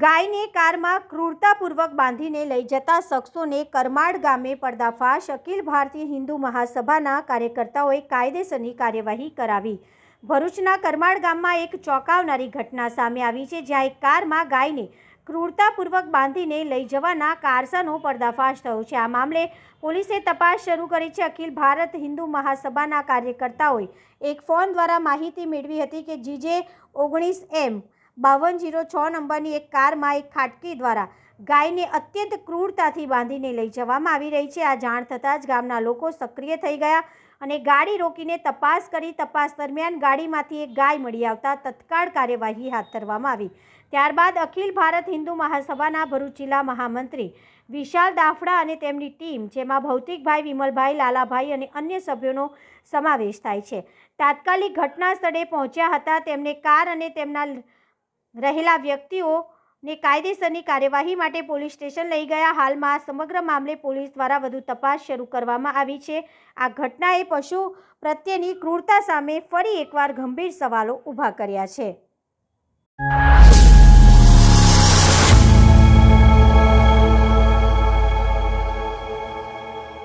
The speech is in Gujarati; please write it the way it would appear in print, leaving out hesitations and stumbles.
ગાયને કારમાં ક્રૂરતાપૂર્વક બાંધીને લઈ જતા શખ્સોને કરમાળ ગામે પર્દાફાશ। અખિલ ભારતીય હિન્દુ મહાસભાના કાર્યકર્તાઓએ કાયદેસરની કાર્યવાહી કરાવી। ભરૂચના કરમાળ ગામમાં એક ચોંકાવનારી ઘટના સામે આવી છે, જ્યાં એક કારમાં ગાયને ક્રૂરતાપૂર્વક બાંધીને લઈ જવાના કારસાનો પર્દાફાશ થયો છે। આ મામલે પોલીસે તપાસ શરૂ કરી છે। અખિલ ભારત હિન્દુ મહાસભાના કાર્યકર્તાઓએ એક ફોન દ્વારા માહિતી મેળવી હતી કે GJ19M 5206 નંબરની એક કારમાં એક ખાટકી દ્વારા ગાયને અત્યંત ક્રૂરતાથી બાંધીને લઈ જવામાં આવી રહી છે। આ જાણ થતાં જ ગામના લોકો સક્રિય થઈ ગયા અને ગાડી રોકીને તપાસ કરી। તપાસ દરમિયાન ગાડીમાંથી એક ગાય મળી આવતા તત્કાળ કાર્યવાહી હાથ ધરવામાં આવી। ત્યારબાદ અખિલ ભારત હિન્દુ મહાસભાના ભરૂચ જિલ્લા મહામંત્રી વિશાલ દાફડા અને તેમની ટીમ, જેમાં ભૌતિકભાઈ, વિમલભાઈ, લાલાભાઈ અને અન્ય સભ્યોનો સમાવેશ થાય છે, તાત્કાલિક ઘટના સ્થળે પહોંચ્યા હતા। તેમને કાર અને તેમના રહેલા વ્યક્તિઓને કાયદેસરની કાર્યવાહી માટે પોલીસ સ્ટેશન લઈ ગયા। હાલમાં આ સમગ્ર મામલે પોલીસ દ્વારા વધુ તપાસ શરૂ કરવામાં આવી છે। આ ઘટનાએ પશુ પ્રત્યેની ક્રૂરતા સામે ફરી એકવાર ગંભીર સવાલો ઊભા કર્યા છે।